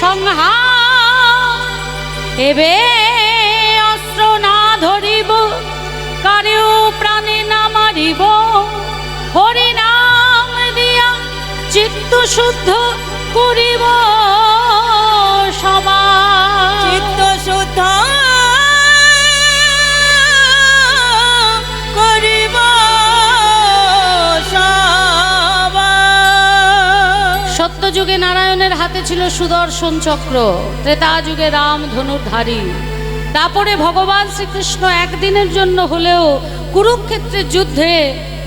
সংহার এবে অস্ত্র না ধরিব কারেও প্রাণে না মারিব হরি নাম দিয়া চিত্ত শুদ্ধ করিব সবার চিত্ত শুদ্ধ করিব সবার। সত্যযুগে নারায়ণের হাতে ছিল সুদর্শন চক্র, ত্রেতা যুগে রাম ধনুর্ধারী। তারপরে ভগবান শ্রীকৃষ্ণ একদিনের জন্য হলেও কুরুক্ষেত্রের যুদ্ধে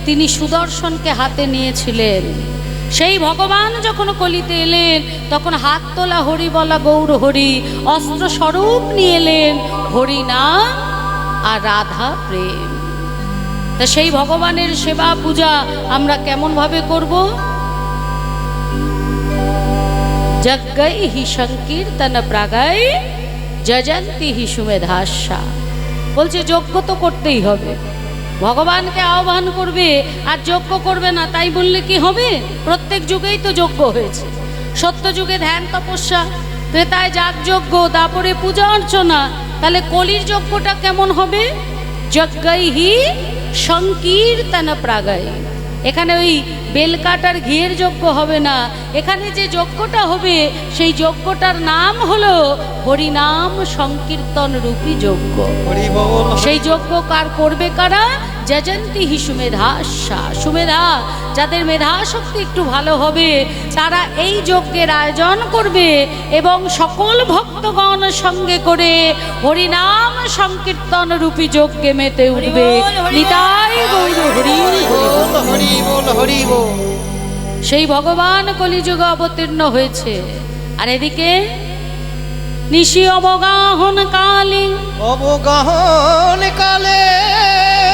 তিনি সুদর্শনকে হাতে নিয়েছিলেন। সেই ভগবান যখন কলিতে এলেন তখন হাত তোলা হরি বলা গৌর হরি, অস্ত্র স্বরূপ নিয়ে এলেন হরি নাম আর রাধা প্রেম। তা সেই ভগবানের সেবা পূজা আমরা কেমন ভাবে করব? যজ্ঞৈ হি সংকীর্তন প্রাগাই যজন্তি হি সুমেধাস্যা। বলছে যজ্ঞ তো করতেই হবে, ভগবানকে আহ্বান করবে আর যজ্ঞ করবে না তাই বললে কি হবে? প্রত্যেক যুগেই তো যজ্ঞ হয়েছে। সত্য যুগে ধ্যান তপস্যা, ত্রেতায় যাগযজ্ঞ, তারপরে পূজা অর্চনা। তাহলে কলির যজ্ঞটা কেমন হবে? যজ্ঞৈ হি সংকীর্তন প্রাগাই। এখানে ওই বেলকাটার ঘিয়ের যজ্ঞ হবে না, এখানে যে যজ্ঞটা হবে সেই যজ্ঞটার নাম হলো হরিনাম সংকীর্তন রূপী যজ্ঞ। সেই যজ্ঞ কার করবে? কারা? যজন্তি হি সুমেধাস্যা। সুমেধা, যাদের মেধা শক্তি একটু ভালো হবে তারা এই যজ্ঞের আয়োজন করবে এবং সকল ভক্তগণ সঙ্গে করে হরিনাম সংকীর্তন রূপী যজ্ঞে মেতে উঠবে। নিতাই গৌর হরি হরি বল হরি বল। সেই ভগবান কলিযুগে অবতীর্ণ হয়েছে। আর এদিকে নিশি অবগাহন কালে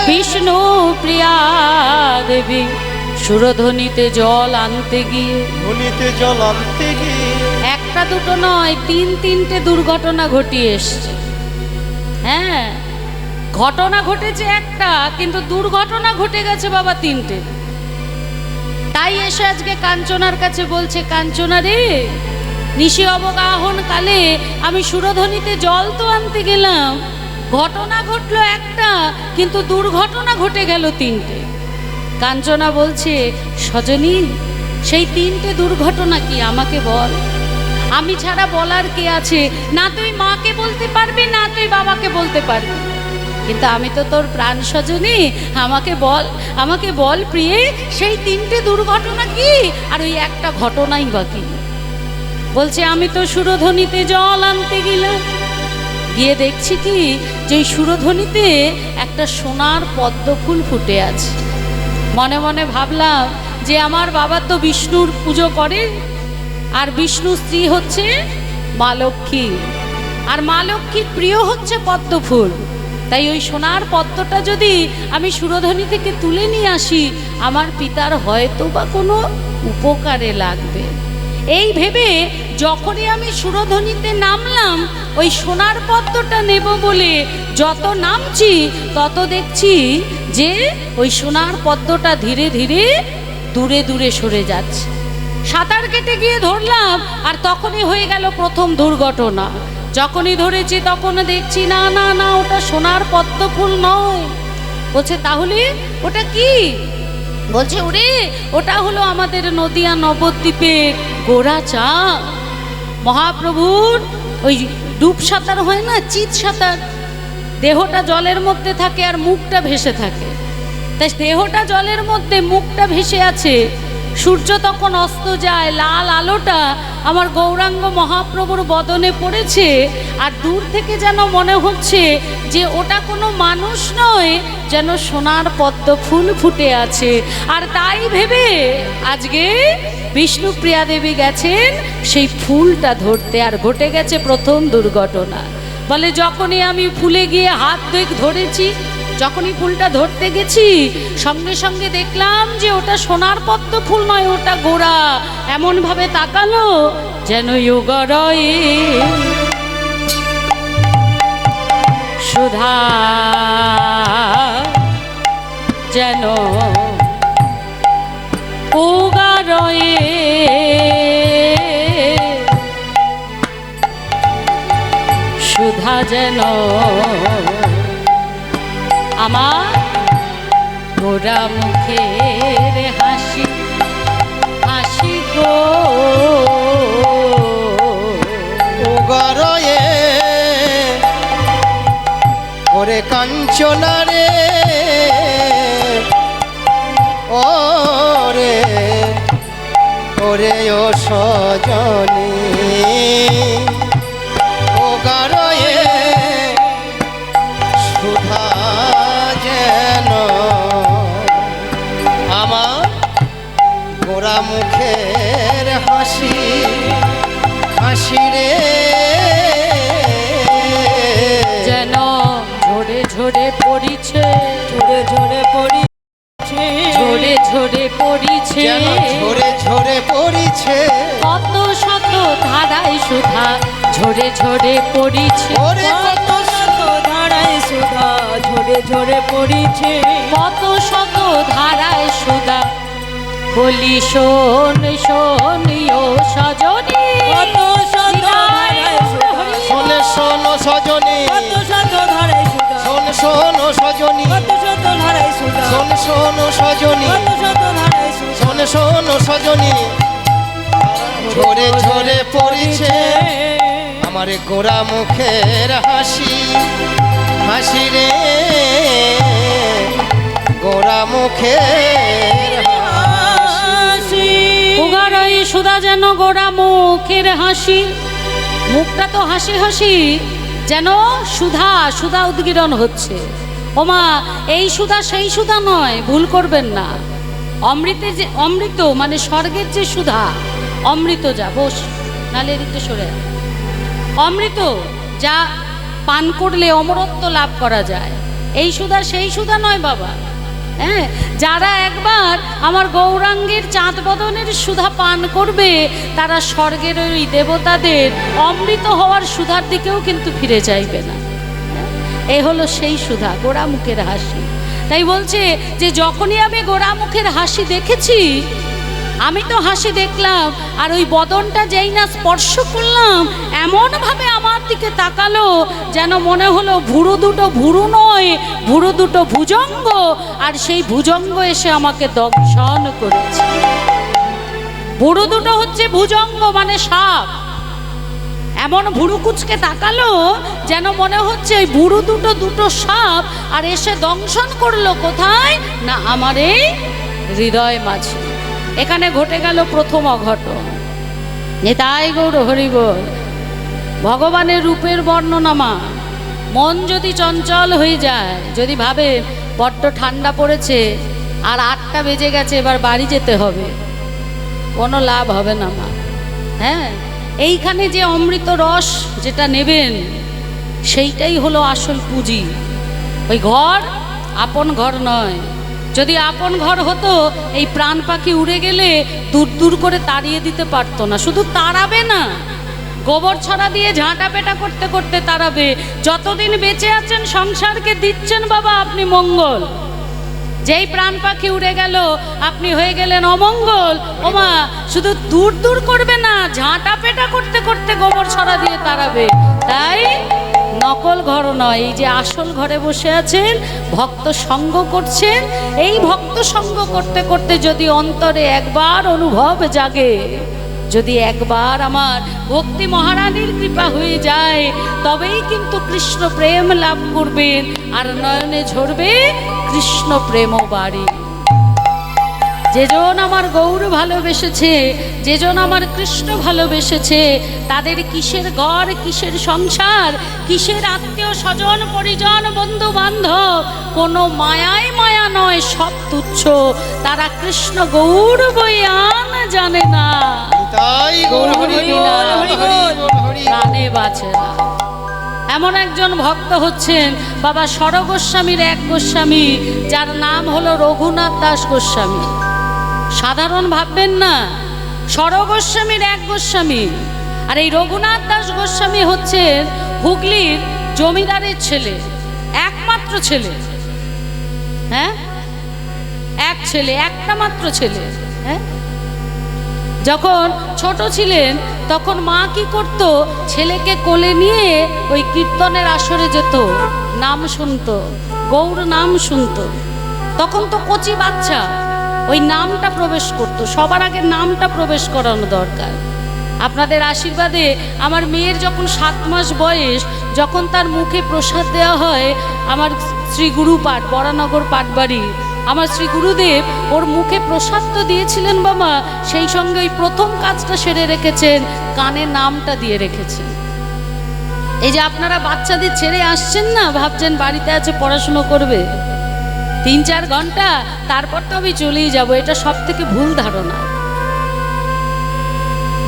বিষ্ণু প্রিয়া দেবী সুরধ্বনিতে জল আনতে গিয়ে একটা দুটো নয়, তিনটে দুর্ঘটনা ঘটিয়ে এসছে। হ্যাঁ, ঘটনা ঘটেছে একটা, কিন্তু দুর্ঘটনা ঘটে গেছে বাবা তিনটে। তাই এসে আজকে কাঞ্চনার কাছে বলছে, কাঞ্চনা রে, নিশি অবগাহন কালে আমি সুরধ্বনিতে জল তো আনতে গেলাম, ঘটনা ঘটলো একটা কিন্তু দুর্ঘটনা ঘটে গেল তিনটে। কাঞ্চনা বলছে, সজনী সেই তিনটে দুর্ঘটনা কি আমাকে বল, আমি ছাড়া বলার কে আছে? না তুই মাকে বলতে পারবি, না তুই বাবাকে বলতে পারবি, কিন্তু আমি তো তোর প্রাণ সজনী, আমাকে বল প্রিয়ে, সেই তিনটে দুর্ঘটনা কি আর ওই একটা ঘটনাই বাকি। বলছে, আমি তো সুরধ্বনিতে জল আনতে গেলাম, গিয়ে দেখছি কি যে সুরধ্বনিতে একটা সোনার পদ্ম ফুল ফুটে আছে। মনে মনে ভাবলাম যে আমার বাবা তো বিষ্ণুর পুজো করে, আর বিষ্ণু স্ত্রী হচ্ছে মা লক্ষ্মী, আর মা লক্ষ্মীর প্রিয় হচ্ছে পদ্ম ফুল। তাই ওই সোনার পদ্মটা যদি আমি সুরধ্বনি থেকে তুলে নিয়ে আসি, আমার পিতার হয়তো বা কোনো উপকারে লাগবে। এই ভেবে যখনই আমি সুরধ্বনিতে নামলাম, ওই সোনার পদ্মটা নেব বলে যত নামছি তত দেখছি যে ওই সোনার পদ্মটা ধীরে ধীরে দূরে দূরে সরে যাচ্ছে। সাঁতার কেটে গিয়ে ধরলাম, আর তখনই হয়ে গেল প্রথম দুর্ঘটনা। যখনই ধরেছি তখন দেখছি না না না, ওটা সোনার পদ্ম ফুল নয়। বলছে, তাহলে ওটা কি? বলছে, ওরে ওটা হলো আমাদের নদিয়া নবদ্বীপের গোড়া চাঁদ। মহাপ্রভুর ওই ডুব সাঁতার হয় না, চিত সাঁতার, দেহটা জলের মধ্যে থাকে আর মুখটা ভেসে থাকে। তাই দেহটা জলের মধ্যে, মুখটা ভেসে আছে। সূর্য তখন অস্ত যায়, লাল আলোটা আমার গৌরাঙ্গ মহাপ্রভুর বদনে পড়েছে, আর দূর থেকে যেন মনে হচ্ছে যে ওটা কোনো মানুষ নয়, যেন সোনার পদ্ম ফুল ফুটে আছে। আর তাই ভেবে আজকে বিষ্ণুপ্রিয়া দেবী গেছেন সেই ফুলটা ধরতে, আর ঘটে গেছে প্রথম দুর্ঘটনা। বলে, যখনই আমি ফুলে গিয়ে হাত ধরেছি, যখনই ফুলটা ধরতে গেছি, সঙ্গে সঙ্গে দেখলাম যে ওটা সোনার পদ্ম ফুল নয়, ওটা গোড়া। এমন ভাবে তাকালো যেন যোগরয়ে সুধা, যেন ওগারয়ে সুধা যেন আমার গোরা মুখের হাসি হাসি গো ওগরয়ে ওরে কাঞ্চনা রে ওরে ওরে ও সজনী ওগরয়ে সুধা যেন আমার গোরা মুখের হাসি হাসি রে যেন ঝরে ঝরে পড়িছে ঝরে ঝরে পড়িছে ঝরে ঝরে পড়িছে যেন ঝরে ঝরে পড়িছে কত শত ধারায় সুধা ঝরে ঝরে পড়িছে ওরে কত শত ধারায় সুধা ঝরে ঝরে পড়িছে কত শত ধারায় সুধা বলি শোন শোনিও সজনী কত শত ধারায় সুধা শোনে শোনো সজনী কত শত ধারায় সুধা শোন শোনো সজনী কত শত ধারায় সুধা শোন শোনো সজনী কত শত ধারায় সুধা শোন শোনো সজনী ঝরে ঝরে পড়িছে আমার গোরা মুখের হাসি হাসি রে গোরা মুখের হাসি উগার এই সুধা যেন গোড়া মুখের হাসি মুখটা তো হাসি হাসি যেন সুধা সুধা উদ্গীরণ হচ্ছে ওমা এই সুধা সেই সুধা নয় ভুল করবেন না অমৃতের যে অমৃত মানে স্বর্গের যে সুধা অমৃত যা বস নালে এদিকে সরে আয়। অমৃত যা পান করলে অমরত্ব লাভ করা যায় এই সুধা সেই সুধা নয় বাবা হ্যাঁ যারা একবার আমার গৌরাঙ্গের চাঁদ বদনের সুধা পান করবে তারা স্বর্গের ওই দেবতাদের অমৃত হওয়ার সুধার দিকেও কিন্তু ফিরে চাইবে না এই হলো সেই সুধা গোড়া মুখের হাসি তাই বলছে যে যখনই আমি গোড়া মুখের হাসি দেখেছি আমি তো হাসি দেখলাম আর ওই বদনটা যেই না স্পর্শ করলাম এমনভাবে আমার দিকে তাকালো যেন মনে হলো ভুরু দুটো ভুরু নয় ভুরু দুটো ভুজঙ্গ আর সেই ভুজঙ্গ এসে আমাকে দংশন করেছে ভুরু দুটো হচ্ছে ভুজঙ্গ মানে সাপ এমন ভুরু কুচকে তাকালো যেন মনে হচ্ছে ওই ভুরু দুটো দুটো সাপ আর এসে দংশন করলো কোথায় না আমার এই হৃদয় মাঝে এখানে ঘটে গেল প্রথম অঘটন তাই গৌর হরিবল ভগবানের রূপের বর্ণনামা মন যদি চঞ্চল হয়ে যায় যদি ভাবে বড্ড ঠান্ডা পড়েছে আর 8টা বেজে গেছে এবার বাড়ি যেতে হবে কোনো লাভ হবে না মা হ্যাঁ এইখানে যে অমৃত রস যেটা নেবেন সেইটাই হলো আসল পুঁজি ওই ঘর আপন ঘর নয় যদি আপন ঘর হতো এই প্রাণ পাখি উড়ে গেলে দূর দূর করে তাড়িয়ে দিতে পারতো না শুধু তাড়াবে না গোবর ছড়া দিয়ে ঝাঁটা পেটা করতে করতে তাড়াবে যতদিন বেঁচে আছেন সংসারকে দিচ্ছেন বাবা আপনি মঙ্গল যেই প্রাণ পাখি উড়ে গেল আপনি হয়ে গেলেন অমঙ্গল ওমা শুধু দূর দূর করবে না ঝাঁটা পেটা করতে করতে গোবর ছড়া দিয়ে তাড়াবে তাই নকল ঘর নয় এই যে আসল ঘরে বসে আছেন ভক্ত সঙ্গ করছেন এই ভক্ত সঙ্গ করতে করতে যদি অন্তরে একবার অনুভব জাগে যদি একবার আমার ভক্তি মহারানীর কৃপা হয়ে যায় তবেই কিন্তু কৃষ্ণ প্রেম লাভ করবেন আর নয়নে ঝরবে কৃষ্ণ প্রেম বাড়ি যেজন আমার গৌর ভালোবেসেছে যেজন আমার কৃষ্ণ ভালোবেসেছে তাদের কিসের ঘর কিসের সংসার কিসের আত্মীয় স্বজন পরিজন বন্ধু বান্ধব কোনো মায়ায় মায়া নয় সব তুচ্ছ তারা কৃষ্ণ গৌর বইয়ান জানে না তাই গৌর হরি বল, হরি বল, হরি বল। প্রাণে বাঁচে না এমন একজন ভক্ত হচ্ছেন বাবা সর গোস্বামীর এক গোস্বামী যার নাম হলো রঘুনাথ দাস গোস্বামী সাধারণ ভাববেন না সর গোস্বামীর এক গোস্বামী আর এই রঘুনাথ দাস গোস্বামী হচ্ছেন হুগলির জমিদারের ছেলে একমাত্র ছেলে হ্যাঁ এক ছেলে একটা মাত্র ছেলে হ্যাঁ যখন ছোট ছিলেন তখন মা কি করত, ছেলেকে কোলে নিয়ে ওই কীর্তনের আসরে যেত, নাম শুনতো, গৌর নাম শুনতো। তখন তো কচি বাচ্চা, ওই নামটা প্রবেশ করত, সবার আগে নামটা প্রবেশ করানো দরকার। আপনাদের আশীর্বাদে আমার মেয়ের যখন 7 মাস বয়স, যখন তার মুখে প্রসাদ দেওয়া হয়, আমার শ্রী গুরু পাঠ, বরানগর পাটবাড়ি, আমার শ্রী গুরুদেব ওর মুখে প্রসাদ তো দিয়েছিলেন বাবা, সেই সঙ্গে ওই প্রথম কাজটা সেরে রেখেছেন, কানে নামটা দিয়ে রেখেছেন। এই যে আপনারা বাচ্চাদের ছেড়ে আসছেন না, ভাবছেন বাড়িতে আছে পড়াশুনো করবে 3-4 ঘন্টা, তারপর তো আমি চলেই যাব, এটা সব থেকে ভুল ধারণা।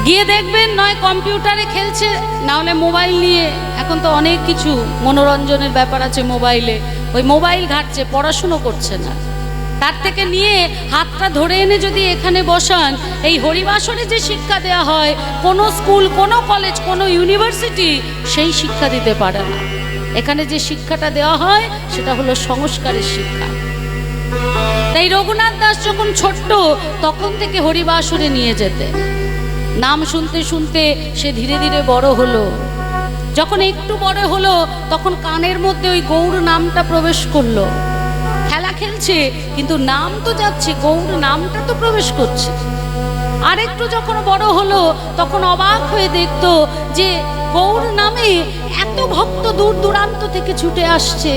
গিয়ে দেখবেন নয় কম্পিউটারে খেলছে, না হলে মোবাইল নিয়ে, এখন তো অনেক কিছু মনোরঞ্জনের ব্যাপার আছে মোবাইলে, ওই মোবাইল ঘাটছে, পড়াশুনো করছে না। তার থেকে নিয়ে হাতটা ধরে এনে যদি এখানে বসান, এই হরিবাসরে যে শিক্ষা দেওয়া হয়, কোনো স্কুল, কোনো কলেজ, কোনো ইউনিভার্সিটি সেই শিক্ষা দিতে পারে না। এখানে যে শিক্ষাটা দেওয়া হয় সেটা হলো সংস্কারের শিক্ষা। তাই রঘুনাথ দাস যখন ছোট্ট, তখন থেকে হরিবাসরে নিয়ে যেতেন। নাম শুনতে শুনতে সে ধীরে ধীরে বড় হলো। যখন একটু বড় হলো, তখন কানের মধ্যে ওই গৌর নামটা প্রবেশ করলো। খেলা খেলছে কিন্তু নাম তো যাচ্ছে, গৌর নামটা তো প্রবেশ করছে। আর একটু যখন বড় হলো, তখন অবাক হয়ে দেখতো যে গৌর নামে এত ভক্ত দূর দূরান্ত থেকে ছুটে আসছে।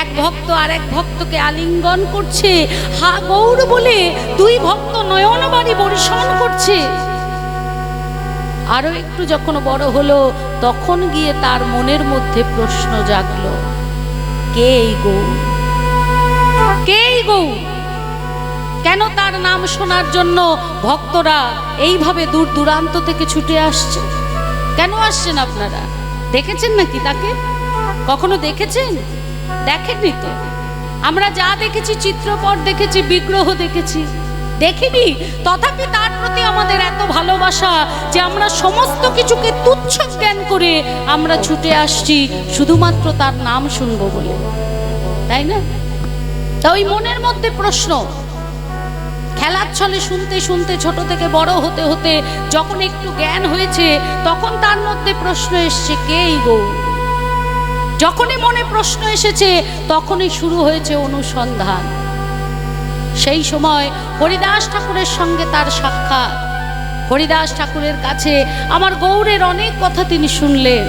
এক ভক্ত আর এক ভক্তকে আলিঙ্গন করছে, হা গৌর বলে 2 ভক্ত নয়নবাড়ি বর্ষণ করছে। আরো একটু যখন বড় হলো, তখন গিয়ে তার মনের মধ্যে প্রশ্ন জাগলো, কে এই গৌর? কে এই গৌর? কেন তার নাম শোনার জন্য ভক্তরা এইভাবে দূর দূরান্ত থেকে ছুটে আসছে? কেন আসছেন আপনারা? দেখেছেন নাকি তাকে? কখনো দেখেছেন? দেখেননি তো। আমরা যা দেখেছি, চিত্রপট দেখেছি, বিগ্রহ দেখেছি, দেখিনি। তথাপি তার প্রতি আমাদের এত ভালোবাসা যে আমরা সমস্ত কিছুকে তুচ্ছ জ্ঞান করে আমরা ছুটে আসছি শুধুমাত্র তার নাম শুনবো বলে, তাই না? তা ওই মনের মধ্যে প্রশ্ন, খেলার ছলে শুনতে শুনতে ছোট থেকে বড় হতে হতে যখন একটু জ্ঞান হয়েছে, তখন তার মধ্যে প্রশ্ন এসছে, কে এই গৌর? যখনই মনে প্রশ্ন এসেছে, তখনই শুরু হয়েছে অনুসন্ধান। সেই সময় হরিদাস ঠাকুরের সঙ্গে তার সাক্ষাৎ। হরিদাস ঠাকুরের কাছে আমার গৌরের অনেক কথা তিনি শুনলেন।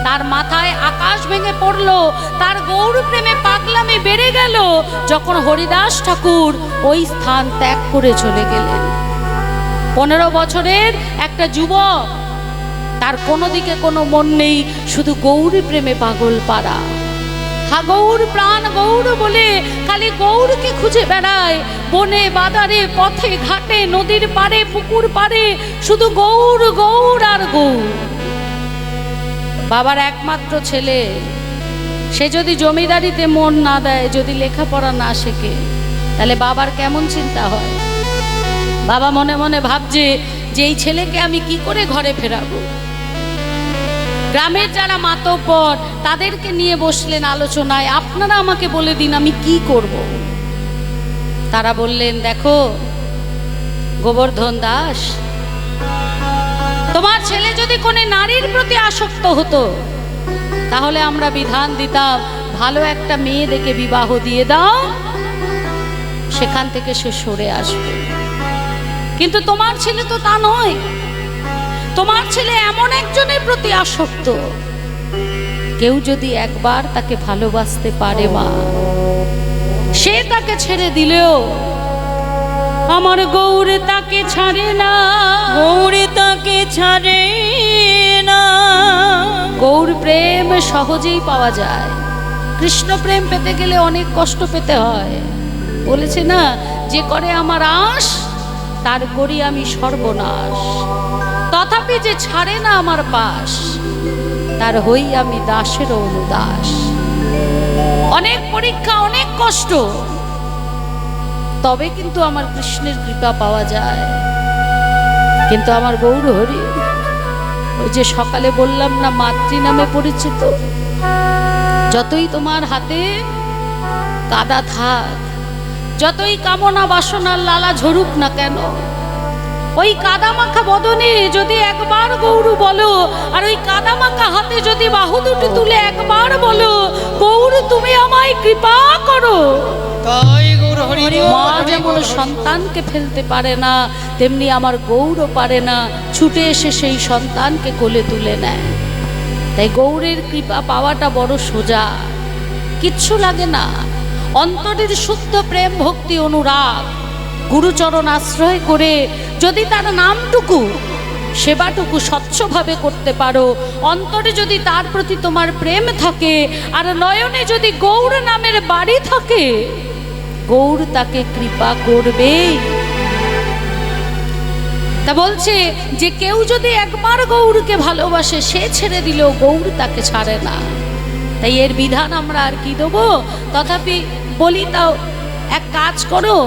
তার মাথায় আকাশ ভেঙে পড়লো, তার গৌর প্রেমে পাগলামি বেড়ে গেল যখন হরিদাস ঠাকুর ওই স্থান ত্যাগ করে চলে গেলেন। 15 বছরের একটা যুবক, তার কোনো দিকে কোনো মন নেই, শুধু গৌর প্রেমে পাগল পারা। হা গৌর, প্রাণ গৌর বলে খালি গৌরকে খুঁজে বেড়ায়, বনে বাদারে, পথে ঘাটে, নদীর পারে, পুকুর পারে, শুধু গৌর গৌর আর গৌর। বাবার একমাত্র ছেলে, সে যদি জমিদারিতে মন না দেয়, যদি লেখাপড়া না শেখে, তাহলে বাবার কেমন চিন্তা হয়? বাবা মনে মনে ভাবছে যে এই ছেলেকে আমি কি করে ঘরে ফেরাবো। গ্রামের যারা মাতব্বর, তাদেরকে নিয়ে বসলেন আলোচনায়, আপনারা আমাকে বলে দিন আমি কি করব। তারা বললেন, দেখো গোবর্ধন দাস, তোমার ছেলে যদি কোনো নারীর প্রতি আসক্ত হতো, তাহলে আমরা বিধান দিতাম, ভালো একটা মেয়ে দেখে বিবাহ দিয়ে দাও, সেখান থেকে সে সরে আসবে। কিন্তু তোমার ছেলে তো তা নয়। তোমার ছেলে এমন একজনের প্রতি আসক্ত, কেউ যদি একবার তাকে ভালোবাসতে পারে মা, সে তাকে ছেড়ে দিলেও আমার গৌর তাকে ছাড়ে না, গৌর তাকে ছাড়ে না। গৌর প্রেম সহজেই পাওয়া যায়। কৃষ্ণ প্রেম পেতে গেলে অনেক কষ্ট পেতে হয়। বলেছে না, যে করে আমার আশ তার করি আমি সর্বনাশ। তথাপি যে ছাড়ে না আমার পাশ, তার হই আমি দাসের অনুদাস। অনেক পরীক্ষা, অনেক কষ্ট, তবে কিন্তু আমার কৃষ্ণের কৃপা পাওয়া যায়। কিন্তু আমার গৌর হরি, ওই যে সকালে বললাম না, মাতৃ নামে পরিচিত। যতই তোমার হাতে কাদা থাক, যতই কামনা বাসনার লালা ঝরুক না কেন, ওই কাদামাখা বদনে যদি একবার গৌর বলো, আর ওই কাদামাখা হাতে যদি বাহু দুটো তুলে একবার বলো, গৌর তুমি আমায় কৃপা করো, তাই গৌর হরি বল, মা হরি যেমন বল। সন্তানকে ফেলতে পারে না, তেমনি আমার গৌরও পারে না, ছুটে এসে সেই সন্তানকে কোলে তুলে নেয়। তাই গৌরের কৃপা পাওয়াটা বড় সোজা, কিচ্ছু লাগে না। অন্তরের শুদ্ধ প্রেম ভক্তি অনুরাগ গুরুচরণ আশ্রয় করে যদি তার নামটুকু সেবাটুকু স্বচ্ছভাবে করতে পারো, অন্তরে যদি তার প্রতি তোমার প্রেম থাকে, আর নয়নে যদি গৌর নামের বাড়ি থাকে, গৌর তাকে কৃপা করবে। তা বলছে যে কেউ যদি একবার গৌরকে ভালোবাসে, সে ছেড়ে দিলেও গৌর তাকে ছাড়ে না। তাই এর বিধান আমরা আর কি দেবো, তথাপি বলি, তাও এক কাজ করো,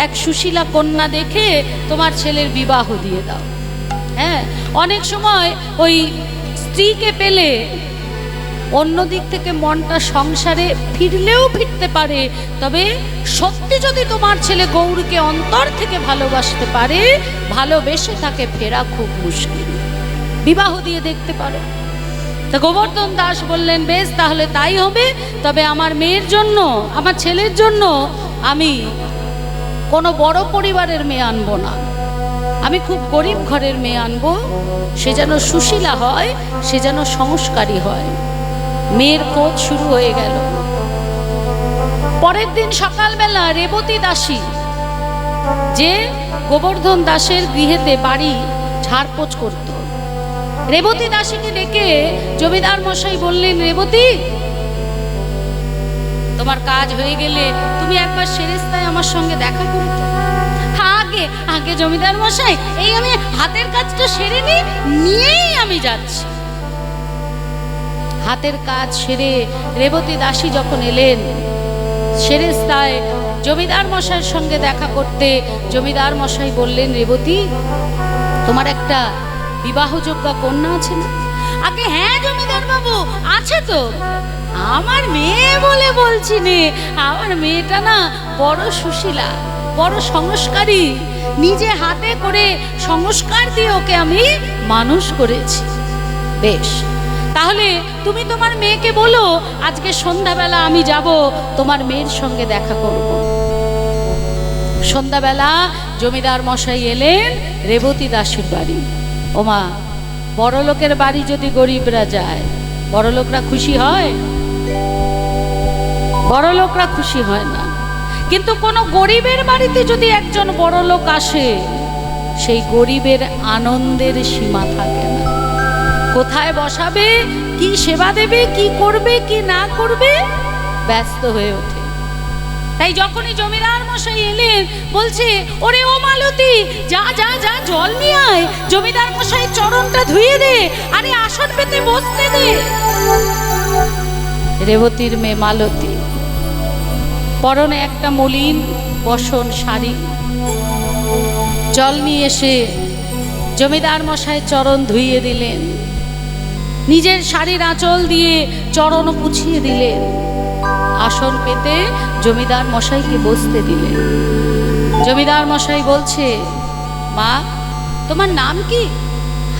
এক সুশীলা কন্যা দেখে তোমার ছেলের বিবাহ দিয়ে দাও। হ্যাঁ, অনেক সময় ওই স্ত্রীকে পেলে অন্য দিক থেকে মনটা সংসারে ফিরলেও ফিরতে পারে, তবে সত্যি যদি তোমার ছেলে গৌরকে অন্তর থেকে ভালোবাসতে পারে, ভালোবেসে তাকে ফেরা খুব মুশকিল। বিবাহ দিয়ে দেখতে পারো। তা গোবর্ধন দাস বললেন, বেশ তাহলে তাই হবে, তবে আমার মেয়ের জন্য, আমার ছেলের জন্য আমি কোনো বড় পরিবারের মেয়ে আনবো না, আমি খুব গরিব ঘরের মেয়ে আনবো, সে যেন সুশীলা হয়, সে যেন সংস্কারী হয়। মেয়ের খোঁজ শুরু হয়ে গেল। পরের দিন সকালবেলা রেবতী দাসী, যে গোবর্ধন দাসের গৃহেতে বাড়ি ঝাড়পোছ করত, রেবতী দাসীকে ডেকে জমিদার মশাই বললেন, রেবতী, তোমার কাজ হয়ে গেলে তুমি একবার সেরেস্তায় আমার সঙ্গে দেখা করো তো। আগে আগে জমিদার মশাই, এই আমি হাতের কাজটা সেরে নিয়েই আমি যাচ্ছি। হাতের কাজ সেরে রেবতী দাসী যখন এলেন সেরেস্তায় জমিদার মশাইয়ের সঙ্গে দেখা করতে, জমিদার মশাই বললেন, রেবতী, তোমার একটা বিবাহযোগ্য কন্যা আছে না? আগে হ্যাঁ জমিদার বাবু, আছে তো। আমার মেয়ে বলে বলছি নে, আমার মেয়েটা না বড় সুশীলা, বড় সংস্কারী, নিজে হাতে করে সংস্কার দিয়ে ওকে আমি মানুষ করেছি। বেশ, তাহলে তুমি তোমার মেয়েকে বলো আজকে সন্ধ্যাবেলা আমি যাব তোমার মেয়ের সঙ্গে দেখা করব। সন্ধ্যাবেলা জমিদার মশাই এলেন রেবতী দাসীর বাড়ি। ওমা, বড় লোকের বাড়ি যদি গরিবরা যায়, বড় লোকরা খুশি হয়? বড় লোকরা খুশি হয় না। কিন্তু কোনো গরিবের বাড়িতে যদি একজন বড় লোক আসে, সেই গরিবের আনন্দের সীমা থাকে না। কোথায় বসাবে, কি সেবা দেবে, কি করবে, কি না করবে, ব্যস্ত হয়ে ওঠে। তাই যখনই জমিদার মশাই এলেন, বলছে, ওরে ও মালতী, যা যা যা জল নিয়ে আয়, জমিদার মশাই চরণটা ধুয়ে দে, আরে আসন পেতে বসতে দে। রেবতীর মেয়ে মালতী, পরনে একটা মলিন বসন শাড়ি, জল নিয়ে এসে জমিদার মশাই চরণ ধুইয়ে দিলেন, নিজের শাড়ির আঁচল দিয়ে চরণ পুছিয়ে দিলেন, আসন পেতে জমিদার মশাইকে বসতে দিলেন। জমিদার মশাই বলছে, মা, তোমার নাম কি?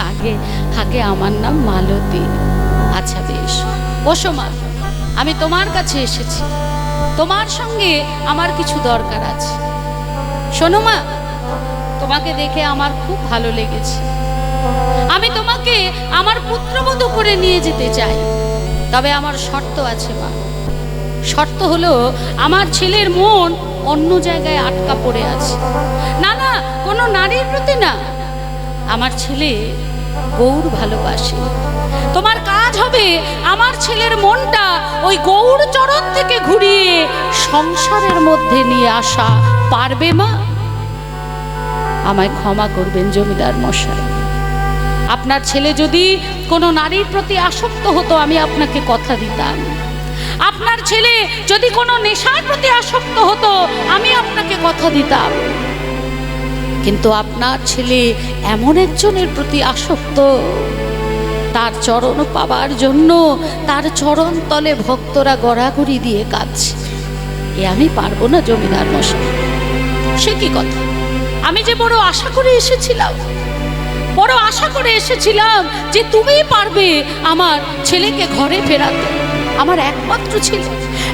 আগে আগে আমার নাম মালতী। আচ্ছা বেশ, বসো মা, আমি তোমার কাছে এসেছি, তোমার সঙ্গে আমার কিছু দরকার আছে। শোনো মা, তোমাকে দেখে আমার খুব ভালো লেগেছে, আমি তোমাকে আমার পুত্রবধূ করে নিয়ে যেতে চাই, তবে আমার শর্ত আছে মা। শর্ত হলো, আমার ছেলের মন অন্য জায়গায় আটকা পড়ে আছে। না না, কোনো নারীর প্রতি না, আমার ছেলে গৌর ভালোবাসে। তোমার কাজ হবে আমার ছেলের মনটা ওই গৌর চরণ থেকে ঘুরিয়ে সংসারের মধ্যে নিয়ে আসা। পারবে মা? আমায় ক্ষমা করবেন জমিদার মশাই, আপনার ছেলে যদি কোনো নারীর প্রতি আসক্ত হতো, আমি আপনাকে কথা দিতাম। আপনার ছেলে যদি কোনো নেশার প্রতি আসক্ত হতো, আমি আপনাকে কথা দিতাম। কিন্তু আপনার ছেলে এমন একজনের প্রতি আসক্ত, তার চরণ পাবার জন্য তার চরণ তলে ভক্তরা গড়াগড়ি দিয়ে কাঁদছে। এ আমি পারবো না জমিদার মশাই। সে কি কথা, আমি যে বড় আশা করে এসেছিলাম, বড় আশা করে এসেছিলাম যে তুমি পারবে আমার ছেলেকে ঘরে ফেরাতে। আমার একমাত্র ছেলে,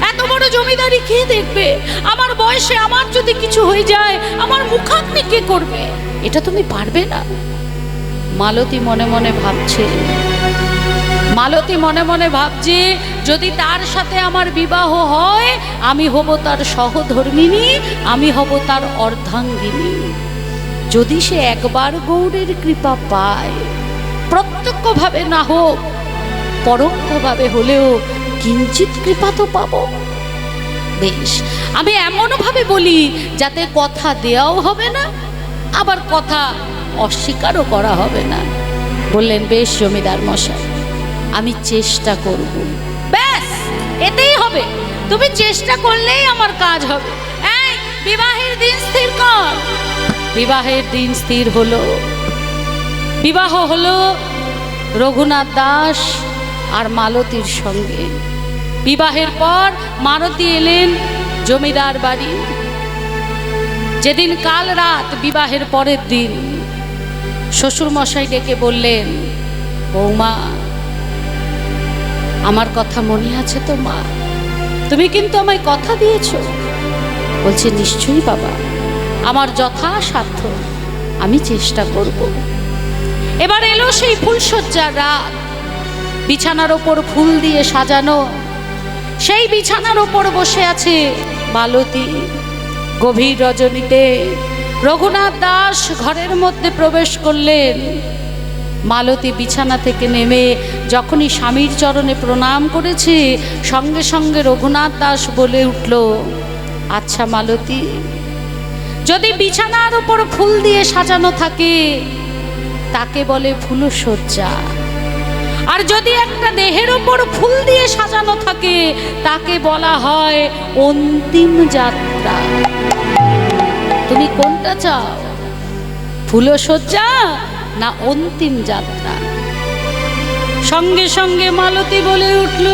এত বড় জমিদারি কে দেখবে? আমার বয়সে আমার যদি কিছু হয়ে যায় আমার মুখাগ্নি কে করবে? এটা তুমি পারবে না। মালতী মনে মনে ভাবছে, মালতী মনে মনে ভাবছে যদি তার সাথে আমার বিবাহ হয় আমি হব তার সহধর্মিণী, আমি হব তার অর্ধাঙ্গিনী। যদি সে একবার গৌরের কৃপা পায়, প্রত্যক্ষভাবে না হোক পরোক্ষভাবে হলেও কিঞ্চিত কৃপা তো পাবো। বেশ, আমি এমনভাবে বলি যাতে কথা দেওয়াও হবে না, আবার কথা অস্বীকারও করা হবে না। বললেন, বেশ জমিদার মশাই, আমি চেষ্টা করব। ব্যাস, এতেই হবে। তুমি চেষ্টা করলেই আমার কাজ হবে। এই, বিবাহের দিন স্থির কর। বিবাহের দিন স্থির হলো। বিবাহ হলো রঘুনাথ দাস আর মালতীর সঙ্গে। বিবাহের পর মালতী এলেন জমিদার বাড়ি। যেদিন কাল রাত, বিবাহের পরের দিন, শ্বশুর মশাই ডেকে বললেন, বৌমা, আমার কথা মনে আছে তো মা? তুমি কিন্তু আমায় কথা দিয়েছো। বলছে, নিশ্চয়ই বাবা, আমার যথাসাধ্য আমি চেষ্টা করব। এবার এলো সেই ফুলশয্যার রাত। বিছানার ওপর ফুল দিয়ে সাজানো, সেই বিছানার ওপর বসে আছে মালতী। গভীর রজনীতে রঘুনাথ দাস ঘরের মধ্যে প্রবেশ করলেন। মালতী বিছানা থেকে নেমে যখনই স্বামীর চরণে প্রণাম করেছে, সঙ্গে সঙ্গে রঘুনাথ দাস বলে উঠল, আচ্ছা মালতী, যদি বিছানার উপর ফুল দিয়ে সাজানো থাকে তাকে বলে ফুলশয্যা, আর যদি একটা দেহের উপর ফুল দিয়ে সাজানো থাকে তাকে বলা হয় অন্তিম যাত্রা। তুমি কোনটা চাও, ফুলশয্যা না অন্তিম যাত্রা? সঙ্গে সঙ্গে মালতী বলে উঠল,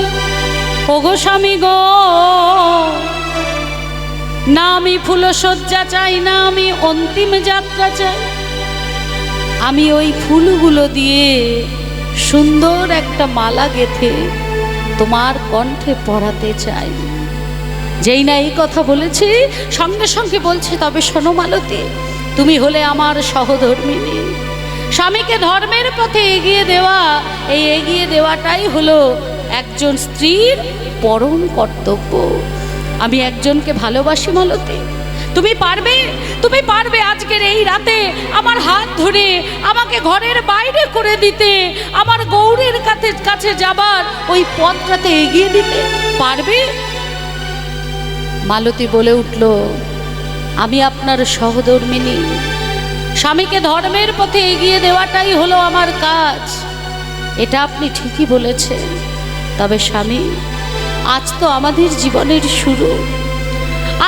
ওগো স্বামী গো, না আমি ফুলশয্যা চাই না, আমি অন্তিম যাত্রা চাই। আমি ওই ফুলগুলো দিয়ে সুন্দর একটা মালা গেঁথে তোমার কণ্ঠে পরাতে চাই। যেই না এই কথা বলেছি, সঙ্গে সঙ্গে বলছে, তবে শোনো মালতী, তুমি হলে আমার সহধর্মিণী। স্বামীকে ধর্মের পথে এগিয়ে দেওয়া, এই এগিয়ে দেওয়াটাই হলো একজন স্ত্রীর পরম কর্তব্য। আমি একজনকে ভালোবাসি মালতী, তুমি পারবে, তুমি পারবে আজকের এই রাতে আমার হাত ধরে আমাকে ঘরের বাইরে করে দিতে, আমার গৌরের কাছে যাবার ওই পথটাতে এগিয়ে দিতে পারবে? মালতী বলে উঠল, আমি আপনার সহধর্মিণী। স্বামীকে ধর্মের পথে এগিয়ে দেওয়াটাই হলো আমার কাজ। এটা আপনি ঠিকই বলেছেন। তবে স্বামী, আজ তো আমাদের জীবনের শুরু,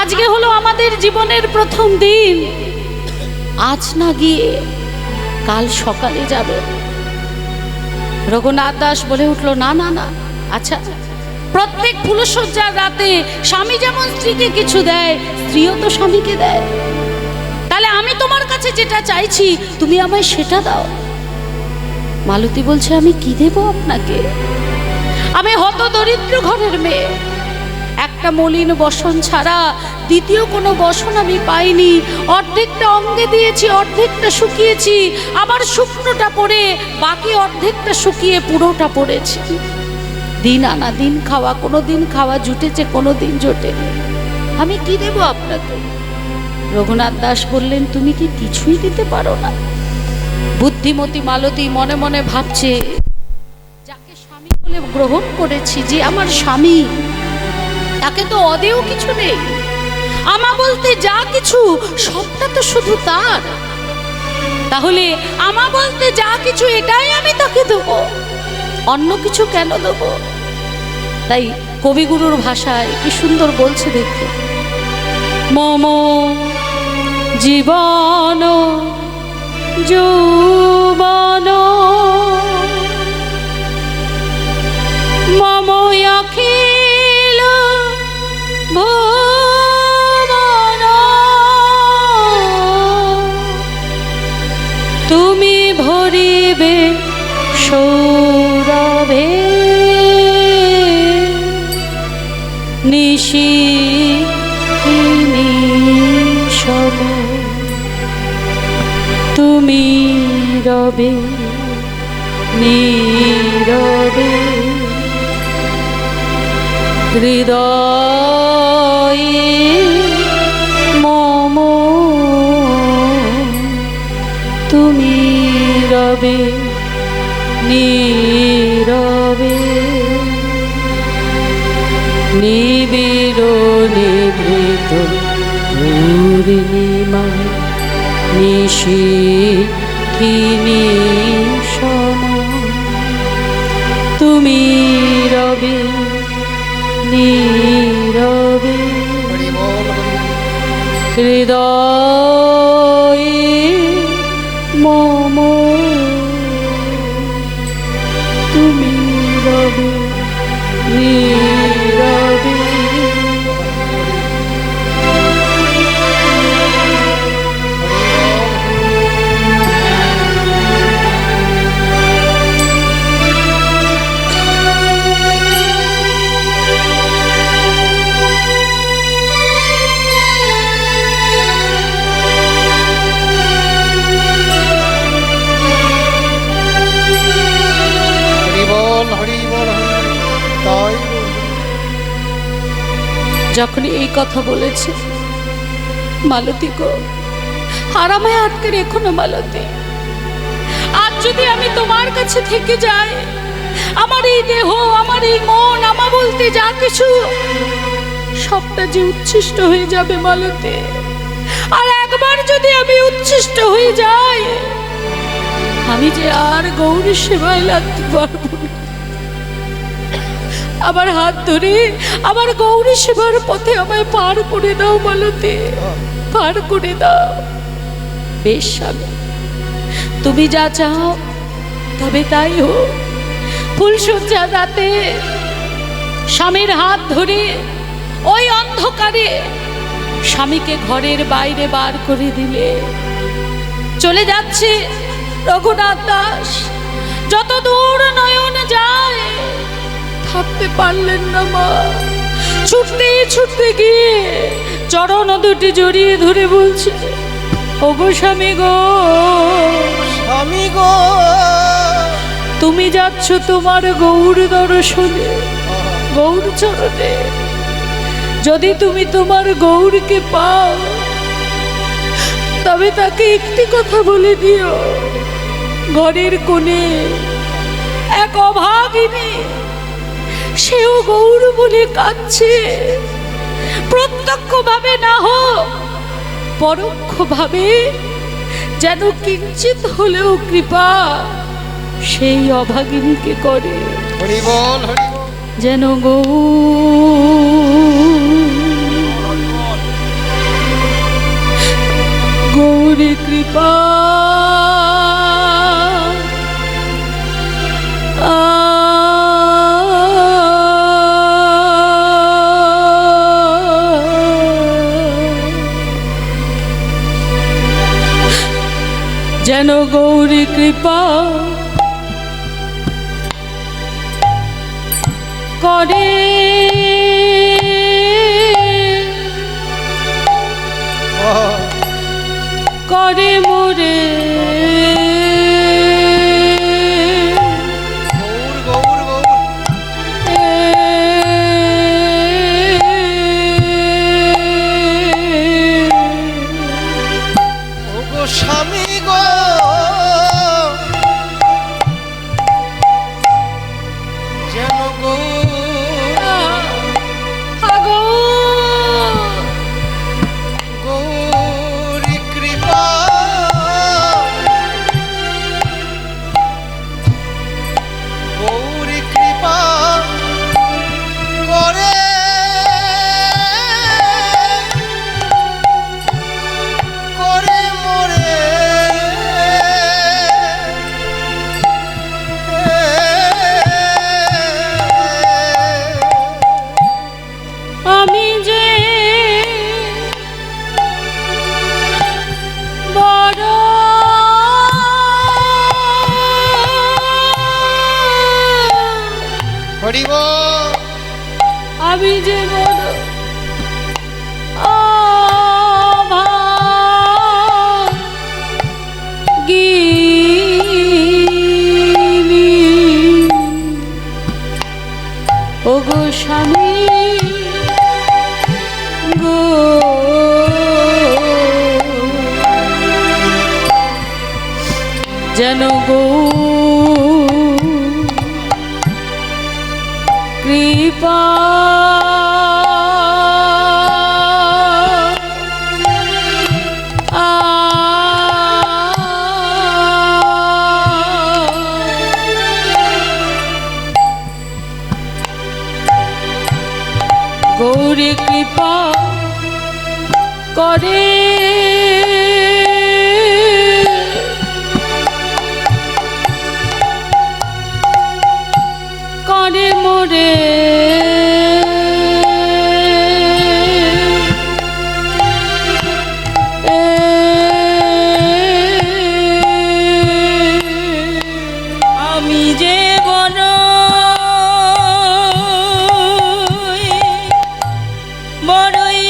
আজকে হলো আমাদের জীবনের প্রথম দিন। আজ না গিয়ে কাল সকালে যাবে। রঘুনাথ দাস বলে উঠল, না না না, আচ্ছা, প্রত্যেক ফুলশয্যার রাতে স্বামী যেমন স্ত্রীকে কিছু দেয়, স্ত্রীও তো স্বামীকে দেয়। তাহলে আমি তোমার কাছে যেটা চাইছি তুমি আমায় সেটা দাও। মালতী বলছে, আমি কি দেব আপনাকে? আমি হত দরিদ্র ঘরের মেয়ে, একটা মলিন বসন ছাড়া দ্বিতীয় কোনো বসন আমি পাইনি। অর্ধেকটা অঙ্গে দিয়েছি, অর্ধেকটা শুকিয়েছি, আবার শুকনোটা পরে বাকি অর্ধেকটা শুকিয়ে পুরোটা পড়েছি। দিন আনা দিন খাওয়া, কোনো দিন খাওয়া জুটেছে, কোনো দিন জোটেনি। আমি কি দেব আপনাকে? রঘুনাথ দাস বললেন, তুমি কি কিছুই দিতে পারো না? বুদ্ধিমতী মালতী মনে মনে ভাবছে, যাকে স্বামী বলে গ্রহণ করেছি, যে আমার স্বামী, তাকে তো অদেও কিছু নেই। আমা বলতে যা কিছু সবটা তো শুধু তার। তাহলে আমা বলতে যা কিছু এটাই আমি তাকে দেব, অন্য কিছু কেন দেব? তাই কবিগুরুর ভাষায় কি সুন্দর বলছে দেখো, মম জীবন যৌবন মম অখিল ভুবন নিশিথিনী সম তুমি রবে নীরবে হৃদয়ে মম তুমি রবে নীরবে নিবিড় নিভৃত পূর্ণিমা নিশিথিনী সম তুমি রবে নীরবে হরি বল হরি হৃদয়ে মম তুমি রবে নীরবে হরি বল হরি বল হরি তাই বল। যখন এই কথা বলেছে মালতী গো আর আমায় আটকে রেখো না মালতী। আজ যদি আমি তোমার কাছে থেকে যাই আমার এই দেহ আমার এই মন আমা বলতে যা কিছু সবটা যে উচ্ছিষ্ট হয়ে যাবে মালতী। আর একবার যদি আমি উচ্ছিষ্ট হয়ে যাই আমি যে আর গৌরী সেবায় লাগতে পারবো না। আমার হাত ধরে আমার গৌরী সেবার পথে আমায় পার করে দাও মালতী, পার করে দাও। বেশ স্বামী তুমি যা চাও তবে তাই হোক। ফুলসজ্জা রাতে স্বামীর হাত ধরে ওই অন্ধকারে স্বামীকে ঘরের বাইরে বার করে দিলে চলে যাচ্ছে রঘুনাথ দাস। যত দূর নয়ন যায় থাকতে পারলেন না মা, ছুটতে ছুটতে গিয়ে চরণ দুটি জড়িয়ে ধরে বলছে ওগো স্বামী গো, স্বামী গো তুমি যাচ্ছ তোমার গৌর দর্শনে গৌর চরণে। যদি তুমি তোমার গৌরকে পাও তবে তাকে একটি কথা বলে দিও, ঘরের কোণে এক অভাগিনী সেও গৌর বলে কাঁদছে। প্রত্যক্ষভাবে না হোক পরোক্ষভাবে যেন কিঞ্চিত হলেও কৃপা সেই অভাগিনীকে করে, হরি বল হরি বল। যেন গৌরী কৃপা যেন গৌরী কৃপা করে করে মোরে গৌর গৌর গৌর ওগো স্বামী গো যেন গৌরী কৃপা গৌরী কৃপা করে করে মোরে আমি যে বড় হরি বল আমি যে বড় স্বামী গো যেন গো কৃপা গৌরী কৃপা করে করে মোরে আমি যে বড় বড়ই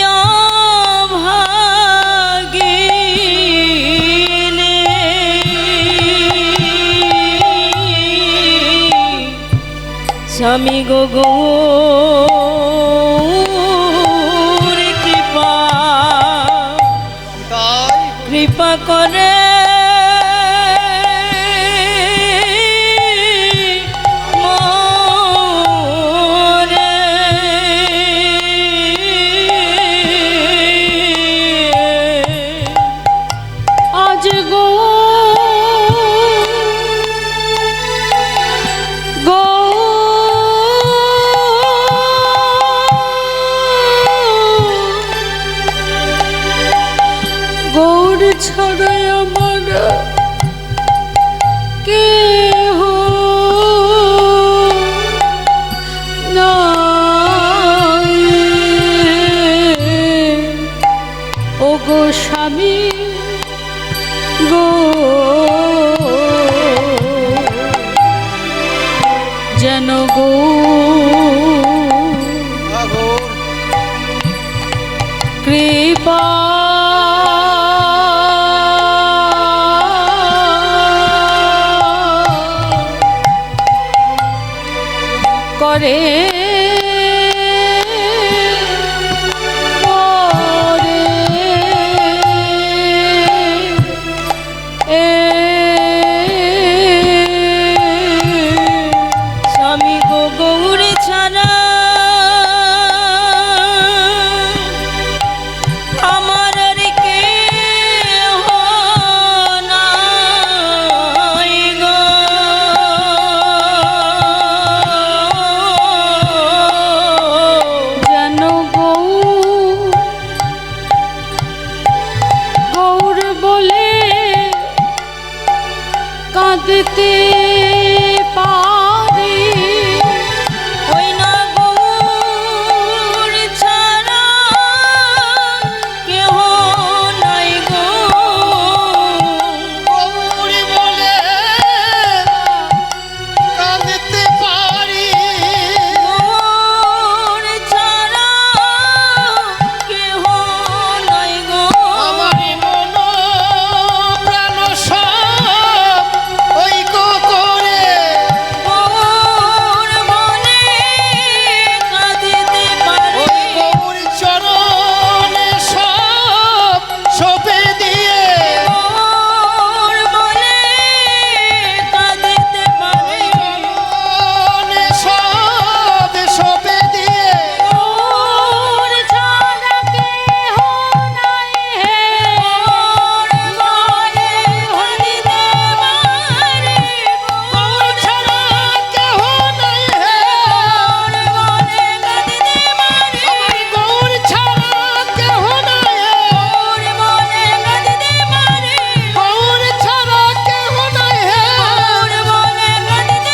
অভাগিনী স্বামী গো গৌর কৃপা তাই কৃপা করে মোরে আজ গো গো গৌর ছাড়া আমার কেহ নাই ও গো স্বামী গো যেন গো আগো কৃপা করে